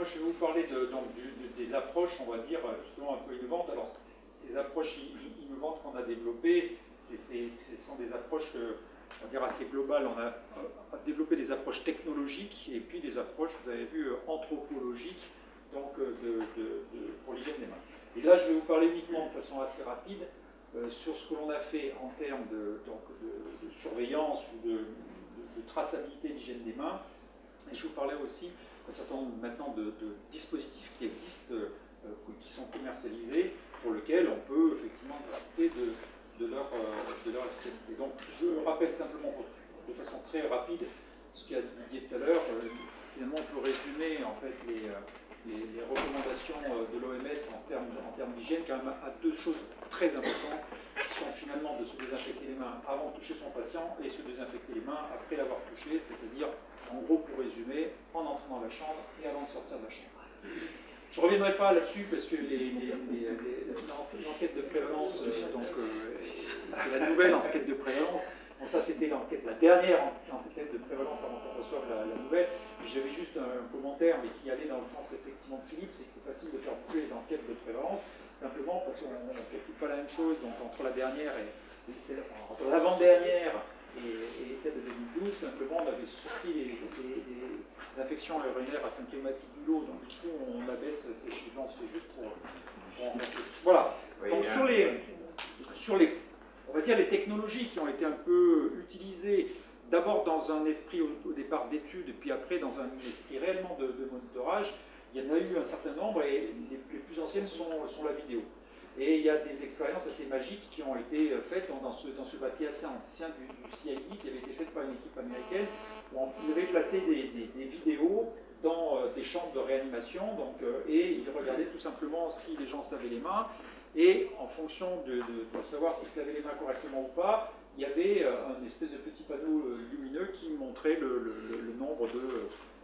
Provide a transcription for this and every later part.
moi je vais vous parler des approches, on va dire, justement un peu innovantes. Alors, ces approches innovantes qu'on a développées, ce sont des approches, on va dire, assez globales. On a développé des approches technologiques et puis des approches, vous avez vu, anthropologiques, donc pour l'hygiène des mains. Et là, je vais vous parler uniquement de façon assez rapide sur ce que l'on a fait en termes de surveillance ou de traçabilité de l'hygiène des mains. Et je vous parlais aussi d'un certain nombre maintenant de dispositifs qui existent, qui sont commercialisés, pour lesquels on peut effectivement discuter de leur efficacité. Donc je rappelle simplement de façon très rapide ce qu'a dit Didier tout à l'heure. Finalement, on peut résumer en fait les recommandations de l'OMS en termes d'hygiène quand même à deux choses très importantes, qui sont finalement de se désinfecter les mains avant de toucher son patient et se désinfecter les mains après l'avoir touché, c'est-à-dire, en gros, pour résumer, en entrant dans la chambre et avant de sortir de la chambre. Je ne reviendrai pas là-dessus parce que l'enquête de prévalence, c'est la nouvelle enquête de prévalence. Bon, ça, c'était la dernière enquête de prévalence avant qu'on reçoive la nouvelle. J'avais juste un commentaire, mais qui allait dans le sens effectivement de Philippe, c'est que c'est facile de faire bouger les enquêtes de prévalence, simplement parce qu'on ne fait pas la même chose. Donc entre la dernière entre l'avant-dernière et celle de 2012, simplement on avait sorti les infections urinaires asymptomatiques du lot, donc du coup on abaisse ces chiffres. C'est juste pour voilà. Oui, donc sur les on va dire les technologies qui ont été un peu utilisées d'abord dans un esprit au départ d'études, et puis après dans un esprit réellement de monitorage, il y en a eu un certain nombre, et les plus anciennes sont la vidéo. Et il y a des expériences assez magiques qui ont été faites dans ce papier assez ancien du CID, qui avait été fait par une équipe américaine, où on pouvait placer des vidéos dans des chambres de réanimation, et ils regardaient tout simplement si les gens se lavaient les mains, et en fonction de savoir s'ils se lavaient les mains correctement ou pas, il y avait un espèce de petit panneau lumineux qui montrait le nombre de,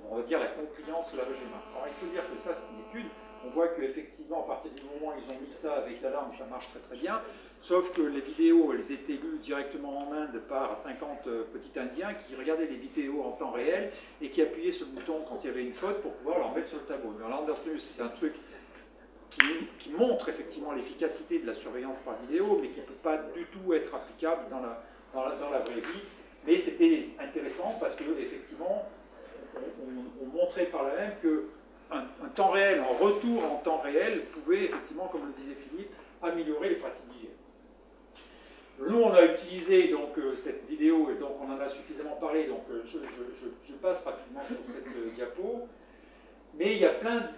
on va dire, la compliance au lavage des mains. Alors il faut dire que ça, c'est une étude. On voit qu'effectivement, à partir du moment où ils ont mis ça avec l'alarme, ça marche très très bien. Sauf que les vidéos, elles étaient lues directement en Inde par 50 petits Indiens qui regardaient les vidéos en temps réel et qui appuyaient sur le bouton quand il y avait une faute pour pouvoir leur mettre sur le tableau. Mais là, c'est un truc qui montre effectivement l'efficacité de la surveillance par vidéo, mais qui ne peut pas du tout être applicable dans la vraie vie. Mais c'était intéressant parce qu'effectivement, on montrait par là même qu'un temps réel, un retour en temps réel pouvait effectivement, comme le disait Philippe, améliorer les pratiques d'hygiène. Nous, on a utilisé donc cette vidéo, et donc on en a suffisamment parlé, donc je passe rapidement sur cette diapo. Mais il y a plein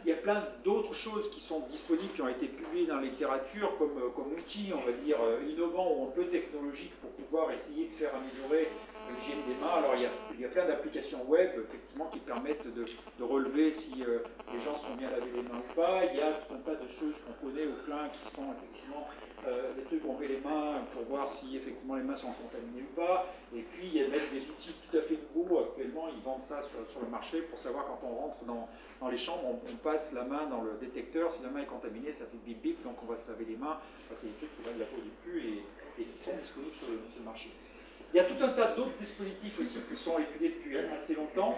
d'autres choses qui sont disponibles, qui ont été publiées dans la littérature comme outils, on va dire, innovants ou un peu technologiques pour pouvoir essayer de faire améliorer l'hygiène des mains. Alors il y a plein d'applications web, effectivement, qui permettent de relever si les gens sont bien lavés les mains ou pas. Il y a tout un tas de choses qu'on connaît au plein qui sont effectivement des trucs où on met les mains pour voir si effectivement les mains sont contaminées ou pas. Et puis il y a même des outils tout à fait nouveaux. Actuellement, ils vendent ça sur le marché pour savoir quand on rentre dans les chambres, on passe la main dans le détecteur. Si la main est contaminée, ça fait bip bip, donc on va se laver les mains. Enfin, c'est des trucs qui valent la peau du cul et qui sont disponibles sur le marché. Il y a tout un tas d'autres dispositifs aussi qui sont étudiés depuis assez longtemps.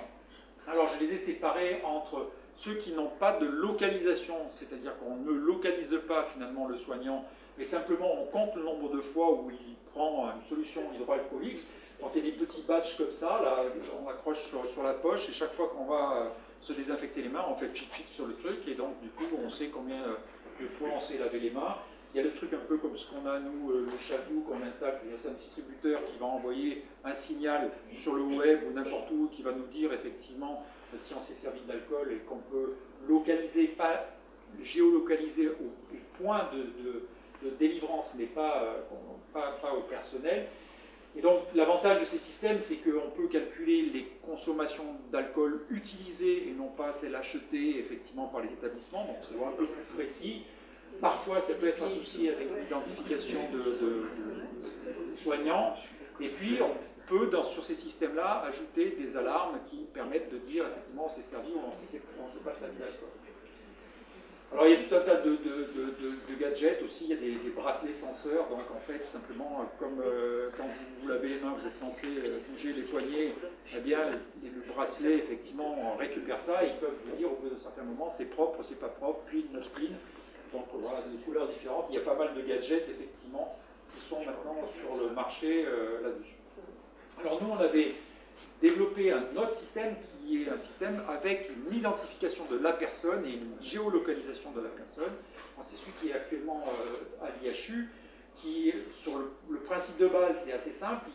Alors je les ai séparés entre ceux qui n'ont pas de localisation, c'est-à-dire qu'on ne localise pas finalement le soignant, mais simplement on compte le nombre de fois où il prend une solution hydroalcoolique. Donc il y a des petits badges comme ça, là, on accroche sur la poche, et chaque fois qu'on va se désinfecter les mains, on fait pchit sur le truc, et donc du coup on sait combien de fois on s'est lavé les mains. Il y a des trucs un peu comme ce qu'on a nous, le Shadow qu'on installe, c'est un distributeur qui va envoyer un signal sur le web ou n'importe où, qui va nous dire effectivement si on s'est servi de l'alcool, et qu'on peut localiser, pas géolocaliser au point de délivrance, mais pas au personnel. Et donc l'avantage de ces systèmes, c'est qu'on peut calculer les consommations d'alcool utilisées et non pas celles achetées effectivement par les établissements, donc c'est un peu plus précis. Parfois ça peut être associé avec l'identification de soignants, et puis on peut sur ces systèmes-là ajouter des alarmes qui permettent de dire effectivement on s'est servi ou on ne s'est pas servi d'alcool. Alors il y a tout un tas de gadgets aussi, il y a des bracelets senseurs, donc en fait simplement comme quand vous lavez les mains, vous êtes censé bouger les poignets, eh bien le bracelet effectivement récupère ça et ils peuvent vous dire au bout d'un certain moment c'est propre, c'est pas propre, clean, not clean. Donc voilà, des couleurs différentes, il y a pas mal de gadgets effectivement qui sont maintenant sur le marché là-dessus. Alors nous on avait développer un autre système qui est un système avec une identification de la personne et une géolocalisation de la personne. C'est celui qui est actuellement à l'IHU, qui, sur le principe de base, c'est assez simple.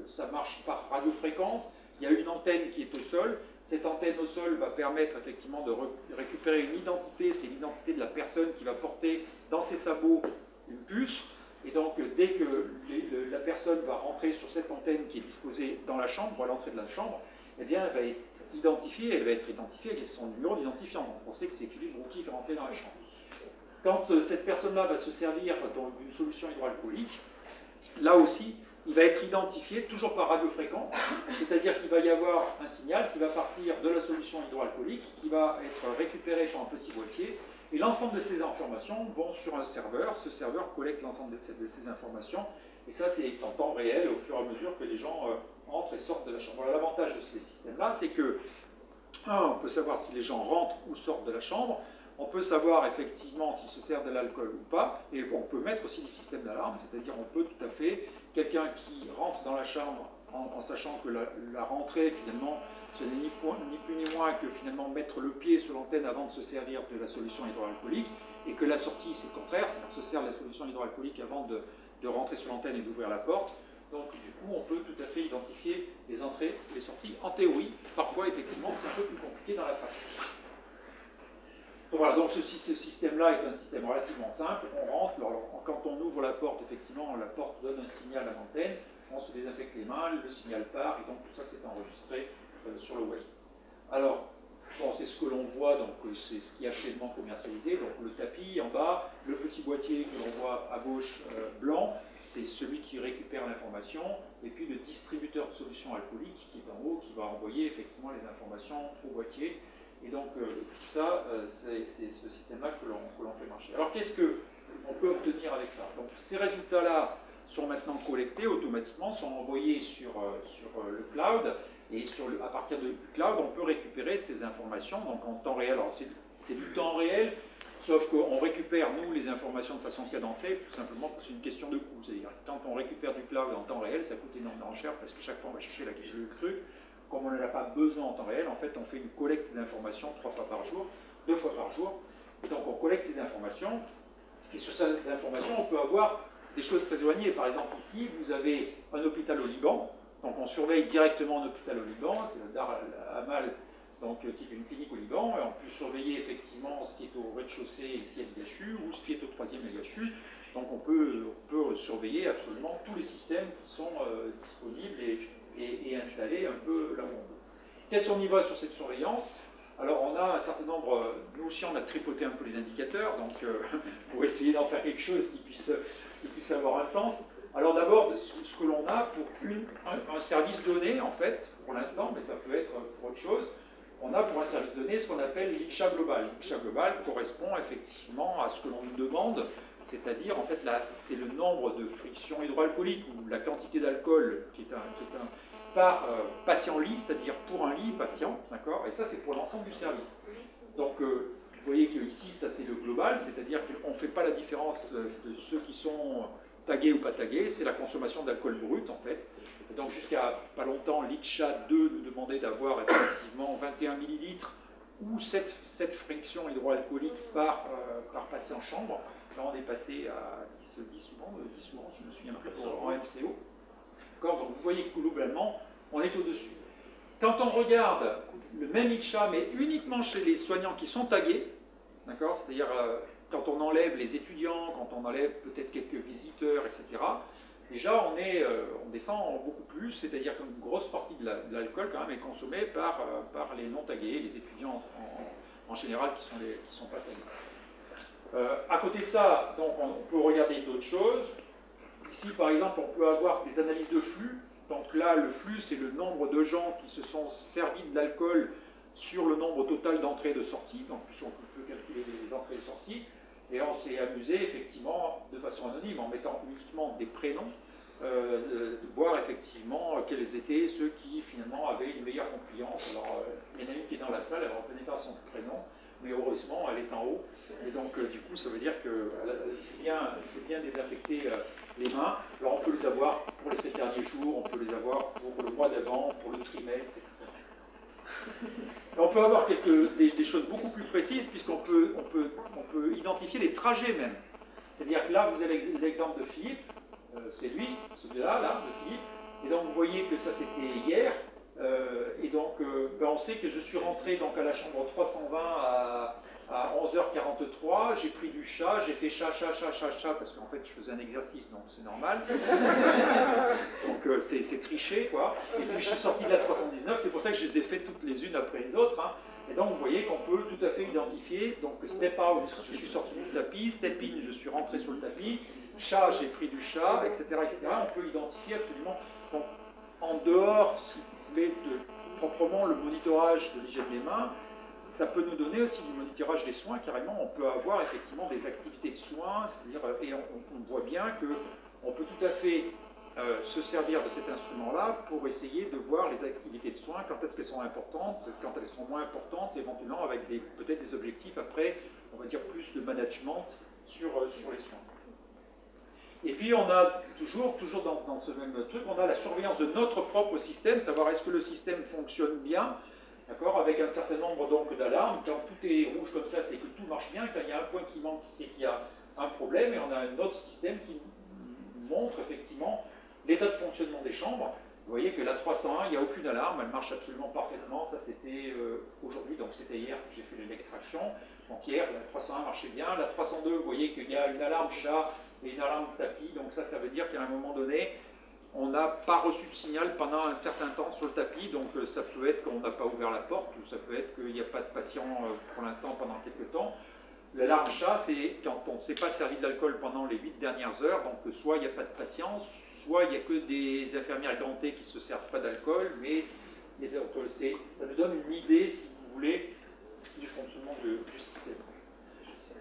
Ça marche par radiofréquence, il y a une antenne qui est au sol. Cette antenne au sol va permettre effectivement de récupérer une identité, c'est l'identité de la personne qui va porter dans ses sabots une puce. Et donc, dès que la personne va rentrer sur cette antenne qui est disposée dans la chambre, à l'entrée de la chambre, eh bien, elle va être identifiée avec son numéro d'identifiant. Donc, on sait que c'est Philippe Rouki qui est rentré dans la chambre. Quand cette personne-là va se servir d'une solution hydroalcoolique, là aussi, il va être identifié toujours par radiofréquence, c'est-à-dire qu'il va y avoir un signal qui va partir de la solution hydroalcoolique, qui va être récupéré par un petit boîtier. Et l'ensemble de ces informations vont sur un serveur. Ce serveur collecte l'ensemble de ces informations. Et ça, c'est en temps réel, au fur et à mesure que les gens entrent et sortent de la chambre. Voilà, l'avantage de ces systèmes-là, c'est que, on peut savoir si les gens rentrent ou sortent de la chambre. On peut savoir effectivement s'ils se servent de l'alcool ou pas. Et on peut mettre aussi des systèmes d'alarme, c'est-à-dire on peut tout à fait, quelqu'un qui rentre dans la chambre en sachant que la rentrée, finalement, ce n'est ni plus ni moins que finalement mettre le pied sur l'antenne avant de se servir de la solution hydroalcoolique, et que la sortie c'est le contraire, c'est-à-dire se sert de la solution hydroalcoolique avant de rentrer sur l'antenne et d'ouvrir la porte. Donc du coup on peut tout à fait identifier les entrées et les sorties en théorie. Parfois effectivement c'est un peu plus compliqué dans la pratique. Donc voilà, donc ce système-là est un système relativement simple. On rentre, alors, quand on ouvre la porte, effectivement la porte donne un signal à l'antenne, on se désinfecte les mains, le signal part, et donc tout ça c'est enregistré sur le web. Alors, bon, c'est ce que l'on voit, donc c'est ce qui est actuellement commercialisé, donc le tapis en bas, le petit boîtier que l'on voit à gauche blanc, c'est celui qui récupère l'information, et puis le distributeur de solutions alcooliques qui est en haut, qui va envoyer effectivement les informations au boîtier. Et donc tout ça, c'est ce système-là que l'on fait marcher. Alors qu'est-ce qu'on peut obtenir avec ça? Donc ces résultats-là sont maintenant collectés automatiquement, sont envoyés sur le cloud, et à partir du cloud, on peut récupérer ces informations donc en temps réel. Alors c'est du temps réel, sauf qu'on récupère, nous, les informations de façon cadencée, tout simplement parce que c'est une question de coût. C'est-à-dire quand on récupère du cloud en temps réel, ça coûte énormément cher, parce que chaque fois on va chercher le truc. Comme on n'en a pas besoin en temps réel, en fait, on fait une collecte d'informations 3 fois par jour, 2 fois par jour. Et donc, on collecte ces informations. Et sur ces informations, on peut avoir des choses très éloignées. Par exemple, ici, vous avez un hôpital au Liban. Donc, on surveille directement un hôpital au Liban. C'est le Dar al-Amal, donc, qui est une clinique au Liban. Et on peut surveiller effectivement ce qui est au rez-de-chaussée ici à l'IHU ou ce qui est au 3e IHU. Donc, on peut surveiller absolument tous les systèmes qui sont disponibles et installer un peu là où on veut. Qu'est-ce qu'on y voit sur cette surveillance? Alors on a un certain nombre, nous aussi on a tripoté un peu les indicateurs, donc pour essayer d'en faire quelque chose qui puisse avoir un sens. Alors d'abord, ce que l'on a pour un service donné, en fait, pour l'instant, mais ça peut être pour autre chose, on a pour un service donné ce qu'on appelle l'ICHA global. L'ICHA global correspond effectivement à ce que l'on nous demande, c'est-à-dire en fait c'est le nombre de frictions hydroalcooliques ou la quantité d'alcool qui est par patient-lit, c'est-à-dire pour un lit patient, d'accord? Et ça c'est pour l'ensemble du service. Donc vous voyez que ici ça c'est le global, c'est-à-dire qu'on ne fait pas la différence de ceux qui sont tagués ou pas tagués, c'est la consommation d'alcool brut en fait. Et donc jusqu'à pas longtemps, l'ICHA 2 nous demandait d'avoir effectivement 21 millilitres ou 7 frictions hydroalcooliques par patient chambre. Là on est passé à 10 souvent, je me souviens plus, en MCO. Donc vous voyez que globalement, on est au-dessus. Quand on regarde le même ICHA, mais uniquement chez les soignants qui sont tagués, d'accord, c'est-à-dire quand on enlève les étudiants, quand on enlève peut-être quelques visiteurs, etc., déjà on descend beaucoup plus, c'est-à-dire qu'une grosse partie de l'alcool quand même est consommée par les non tagués, les étudiants en général qui sont pas tagués. À côté de ça, donc, on peut regarder d'autres choses. Ici, par exemple, on peut avoir des analyses de flux. Donc là, le flux, c'est le nombre de gens qui se sont servis de l'alcool sur le nombre total d'entrées et de sorties. Donc, on peut calculer les entrées et sorties. Et on s'est amusé, effectivement, de façon anonyme, en mettant uniquement des prénoms, de voir effectivement quels étaient ceux qui, finalement, avaient une meilleure compliance. Alors, il y en a une qui est dans la salle, elle ne reconnaît pas son prénom, mais heureusement, elle est en haut. Et donc, du coup, ça veut dire que c'est bien désinfecter les mains. Alors, on peut les avoir pour les 7 derniers jours, on peut les avoir pour le mois d'avant, pour le trimestre, etc. On peut avoir des choses beaucoup plus précises, puisqu'on peut identifier les trajets même. C'est-à-dire que là, vous avez l'exemple de Philippe, c'est lui, celui-là, là, de Philippe, et donc vous voyez que ça c'était hier, et donc on sait que je suis rentré donc, à la chambre 320 à 11h43, j'ai pris du chat, j'ai fait chat, parce qu'en fait je faisais un exercice, donc c'est normal. Donc c'est triché, quoi. Et puis je suis sorti de la 319, c'est pour ça que je les ai fait toutes les unes après les autres. Hein. Et donc vous voyez qu'on peut tout à fait identifier, donc step out, je suis sorti du tapis, step in, je suis rentré sur le tapis, chat, j'ai pris du chat, etc., etc. On peut identifier absolument, donc, en dehors, si vous voulez, proprement le monitorage de l'hygiène des mains. Ça peut nous donner aussi du monitorage des soins, carrément, on peut avoir effectivement des activités de soins, c'est-à-dire, et on voit bien qu'on peut tout à fait se servir de cet instrument-là pour essayer de voir les activités de soins, quand est-ce qu'elles sont importantes, quand elles sont moins importantes, éventuellement avec peut-être des objectifs après, on va dire plus de management sur les soins. Et puis on a toujours dans ce même truc, on a la surveillance de notre propre système, savoir est-ce que le système fonctionne bien, d'accord, avec un certain nombre donc d'alarmes. Quand tout est rouge comme ça, c'est que tout marche bien. Quand il y a un point qui manque, c'est qu'il y a un problème. Et on a un autre système qui montre effectivement l'état de fonctionnement des chambres. Vous voyez que la 301, il n'y a aucune alarme, elle marche absolument parfaitement. Ça c'était aujourd'hui, donc c'était hier que j'ai fait l'extraction. Donc hier, la 301 marchait bien. La 302, vous voyez qu'il y a une alarme chat et une alarme tapis. Donc ça veut dire qu'à un moment donné, on n'a pas reçu de signal pendant un certain temps sur le tapis, donc ça peut être qu'on n'a pas ouvert la porte, ou ça peut être qu'il n'y a pas de patient pour l'instant pendant quelques temps. L'alarme chat, c'est quand on ne s'est pas servi de l'alcool pendant les 8 dernières heures, donc soit il n'y a pas de patient, soit il n'y a que des infirmières gantées qui ne se servent pas d'alcool, mais ça nous donne une idée, si vous voulez, du fonctionnement du système.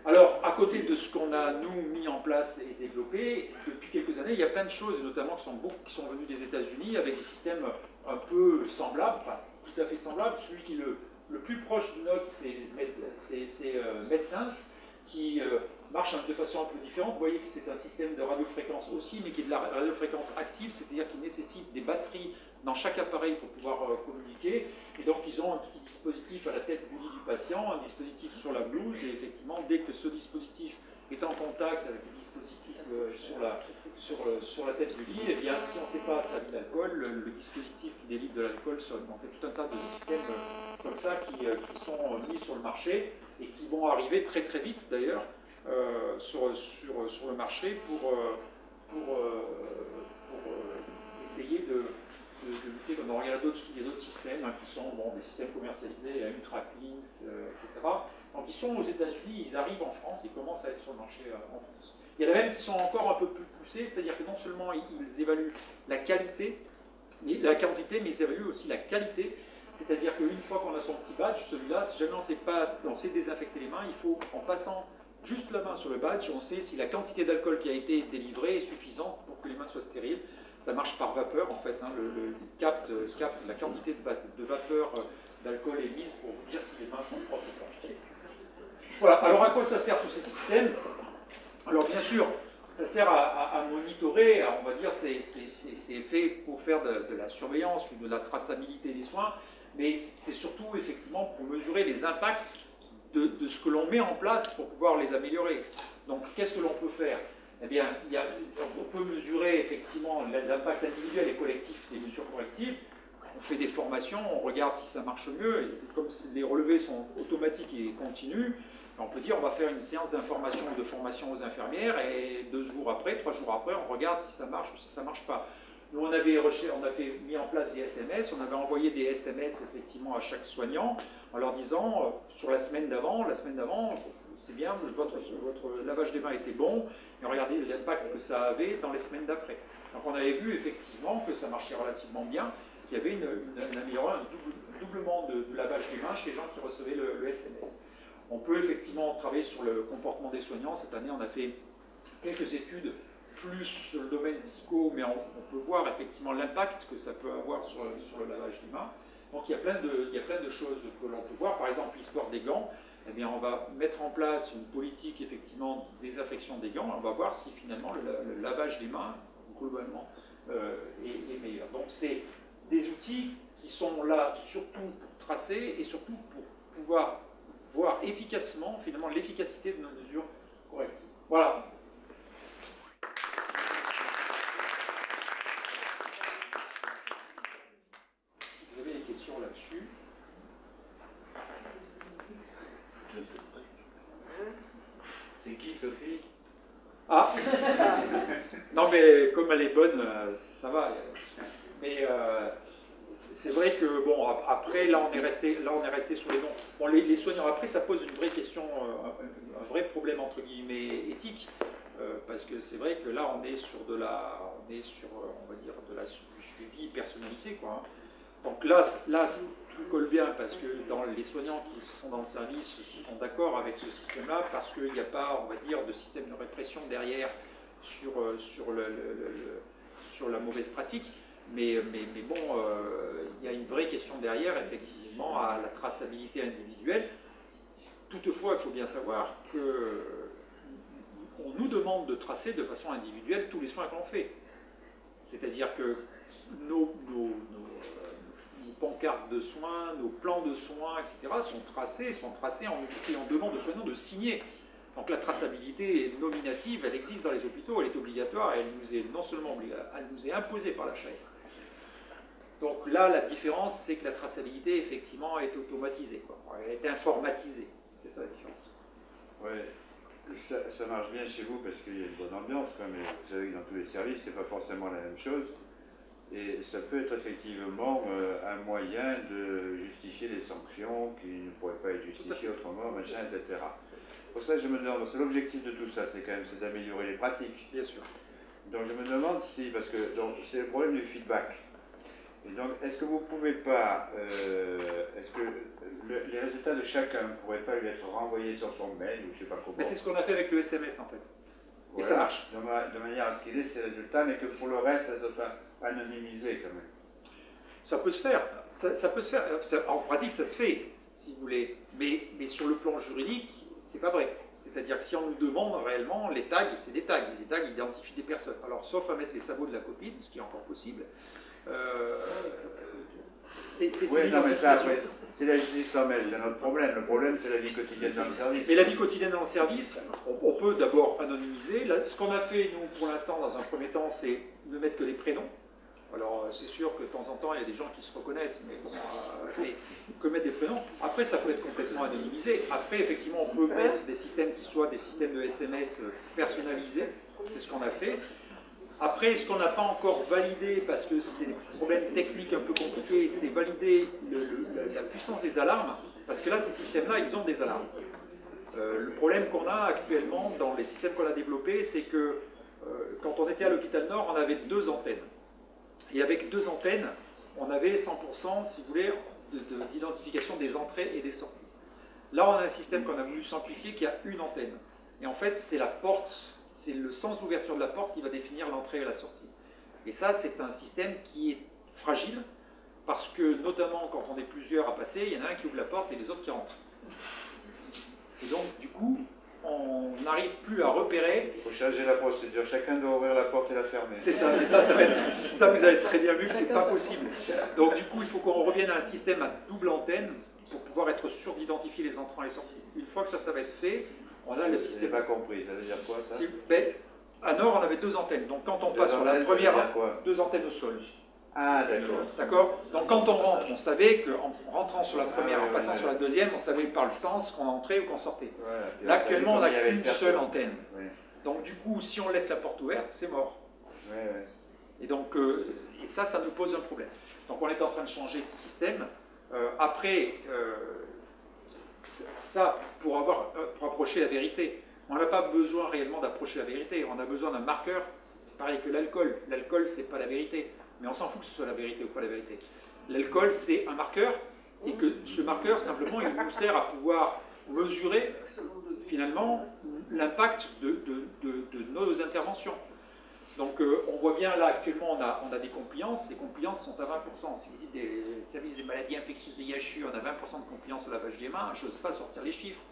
Alors, à côté de ce qu'on a, nous, mis en place et développé, depuis quelques années, il y a plein de choses, notamment qui sont venues des États-Unis, avec des systèmes un peu semblables, pas tout à fait semblables. Celui qui est le plus proche du nôtre, c'est MedSense, qui marche de façon un peu différente. Vous voyez que c'est un système de radiofréquence aussi, mais qui est de la radiofréquence active, c'est-à-dire qui nécessite des batteries dans chaque appareil pour pouvoir communiquer. Et donc ils ont un petit dispositif à la tête du lit du patient, un dispositif sur la blouse, et effectivement, dès que ce dispositif est en contact avec le dispositif sur la tête du lit, et bien si on ne s'est pas servi d'alcool, le dispositif qui délivre de l'alcool, donc il y a tout un tas de systèmes comme ça qui sont mis sur le marché et qui vont arriver très très vite d'ailleurs sur le marché pour essayer de lutter. Il y a d'autres systèmes qui sont des systèmes commercialisés, la Ultracleans, etc. Donc ils sont aux États-Unis, ils arrivent en France, ils commencent à être sur le marché en France. Il y en a même qui sont encore un peu plus poussés, c'est-à-dire que non seulement ils évaluent la qualité, la quantité, mais ils évaluent aussi la qualité. C'est-à-dire qu'une fois qu'on a son petit badge, celui-là, si jamais on sait désinfecter les mains, il faut, en passant juste la main sur le badge, on sait si la quantité d'alcool qui a été délivrée est suffisante pour que les mains soient stériles. Ça marche par vapeur en fait, hein. Il capte la quantité de vapeur d'alcool émise pour vous dire si les mains sont propres ou pas. Voilà, alors à quoi ça sert tous ces systèmes? Alors bien sûr, ça sert à monitorer, on va dire c'est fait pour faire de la surveillance ou de la traçabilité des soins, mais c'est surtout effectivement pour mesurer les impacts de ce que l'on met en place pour pouvoir les améliorer. Donc qu'est-ce que l'on peut faire? Eh bien, on peut mesurer effectivement les impacts individuels et collectifs des mesures correctives. On fait des formations, on regarde si ça marche mieux, et comme les relevés sont automatiques et continus, on peut dire on va faire une séance d'information ou de formation aux infirmières, et 2 jours après, 3 jours après, on regarde si ça marche ou si ça ne marche pas. Nous, on avait mis en place des SMS, on avait envoyé des SMS effectivement à chaque soignant, en leur disant, sur la semaine d'avant, c'est bien, votre lavage des mains était bon, et regardez l'impact que ça avait dans les semaines d'après. Donc on avait vu effectivement que ça marchait relativement bien, qu'il y avait un doublement de lavage des mains chez les gens qui recevaient le SMS. On peut effectivement travailler sur le comportement des soignants. Cette année, on a fait quelques études plus sur le domaine psycho, mais on peut voir effectivement l'impact que ça peut avoir sur le lavage des mains. Donc il y a plein de choses que l'on peut voir. Par exemple, l'histoire des gants. Eh bien, on va mettre en place une politique effectivement de désinfection des gants. On va voir si finalement le lavage des mains, globalement, est meilleur. Donc c'est des outils qui sont là surtout pour tracer et surtout pour pouvoir voir efficacement finalement l'efficacité de nos mesures correctives. Voilà. Vous avez des questions là-dessus? C'est qui, Sophie? Ah non, mais comme elle est bonne, ça va. Mais c'est vrai que, bon, après, là, on est resté sur les noms. Bon, les soignants, après, ça pose une vraie question, un vrai problème, entre guillemets, éthique, parce que c'est vrai que là, on est sur on va dire, du suivi personnalisé, quoi. Donc là, tout colle bien, parce que les soignants qui sont dans le service sont d'accord avec ce système-là, parce qu'il n'y a pas, on va dire, de système de répression derrière sur la mauvaise pratique. Mais bon, il y a une vraie question derrière, effectivement, à la traçabilité individuelle. Toutefois, il faut bien savoir qu'on nous demande de tracer de façon individuelle tous les soins qu'on fait. C'est-à-dire que nos pancartes de soins, nos plans de soins, etc. sont tracés et on demande aux soignants de signer. Donc la traçabilité est nominative, elle existe dans les hôpitaux, elle est obligatoire, et elle nous est non seulement elle nous est imposée par la HAS. Donc là, la différence, c'est que la traçabilité, effectivement, est automatisée, quoi. Elle est informatisée. C'est ça la différence. Oui, ça marche bien chez vous parce qu'il y a une bonne ambiance, quoi, mais vous savez que dans tous les services, c'est pas forcément la même chose. Et ça peut être effectivement un moyen de justifier des sanctions qui ne pourraient pas être justifiées autrement, machin, etc. Pour ça, je me demande, c'est l'objectif de tout ça, c'est quand même d'améliorer les pratiques. Bien sûr. Donc je me demande si, parce que c'est le problème du feedback. Et donc, est-ce que vous ne pouvez pas, est-ce que les résultats de chacun ne pourraient pas lui être renvoyés sur son mail ou je ne sais pas comment? Mais c'est ce qu'on a fait avec le SMS en fait. Voilà, et ça marche. De manière à ce qu'il ait ces résultats, mais que pour le reste, ça soit anonymisé quand même. Ça peut se faire. Ça peut se faire. En pratique, ça se fait, si vous voulez. Mais sur le plan juridique, c'est pas vrai. C'est-à-dire que si on nous demande réellement, les tags, c'est des tags. Les tags identifient des personnes. Alors, sauf à mettre les sabots de la copine, ce qui est encore possible. C'est oui, non, mais ça, c'est la justice formelle, c'est notre problème. Le problème, c'est la vie quotidienne dans le service. Mais la vie quotidienne dans le service, on peut d'abord anonymiser. Là, ce qu'on a fait, nous, pour l'instant, dans un premier temps, c'est ne mettre que les prénoms. Alors, c'est sûr que de temps en temps, il y a des gens qui se reconnaissent, mais bon, que mettre des prénoms. Après, ça peut être complètement anonymisé. Après, effectivement, on peut mettre des systèmes qui soient des systèmes de SMS personnalisés. C'est ce qu'on a fait. Après, ce qu'on n'a pas encore validé, parce que c'est des problèmes techniques un peu compliqués, c'est valider la puissance des alarmes, parce que là, ces systèmes-là, ils ont des alarmes. Le problème qu'on a actuellement dans les systèmes qu'on a développés, c'est que quand on était à l'hôpital Nord, on avait 2 antennes. Et avec 2 antennes, on avait 100%, si vous voulez, d'identification des entrées et des sorties. Là, on a un système qu'on a voulu simplifier qui a une antenne. Et en fait, c'est la porte, c'est le sens d'ouverture de la porte qui va définir l'entrée et la sortie. Et ça, c'est un système qui est fragile, parce que, notamment, quand on est plusieurs à passer, il y en a un qui ouvre la porte et les autres qui rentrent. Et donc, du coup, on n'arrive plus à repérer. Il faut changer la procédure, chacun doit ouvrir la porte et la fermer. C'est ça, mais ça vous avez très bien vu que c'est pas possible. Donc du coup, il faut qu'on revienne à un système à double antenne pour pouvoir être sûr d'identifier les entrants et les sorties. Une fois que ça va être fait, on a le système. Je n'ai pas compris, ça veut dire quoi ça? À Nord, on avait 2 antennes. Donc quand on passe sur la première, 2 antennes au sol. Ah, d'accord. D'accord. Donc quand on rentre, on savait qu'en rentrant sur la première, en passant sur la deuxième, on savait par le sens qu'on entrait ou qu'on sortait. Là, actuellement, on n'a qu'une seule antenne. Donc du coup, si on laisse la porte ouverte, c'est mort. Et donc, et ça nous pose un problème. Donc on est en train de changer de système. Après, ça, pour approcher la vérité, on n'a pas besoin réellement d'approcher la vérité. On a besoin d'un marqueur. C'est pareil que l'alcool. L'alcool, c'est pas la vérité. Mais on s'en fout que ce soit la vérité ou pas la vérité. L'alcool, c'est un marqueur, et que ce marqueur, simplement, il nous sert à pouvoir mesurer finalement l'impact de nos interventions. Donc on voit bien là actuellement on a des compliances, les compliances sont à 20%. Si vous dites des services des maladies infectieuses des IHU, on a 20% de compliance au lavage des mains, je n'ose pas sortir les chiffres.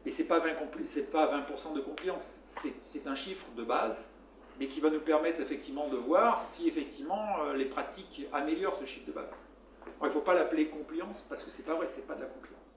Et ce n'est pas 20% de compliance, c'est un chiffre de base, mais qui va nous permettre effectivement de voir si effectivement les pratiques améliorent ce chiffre de base. Alors, il ne faut pas l'appeler compliance parce que ce n'est pas vrai, ce n'est pas de la compliance.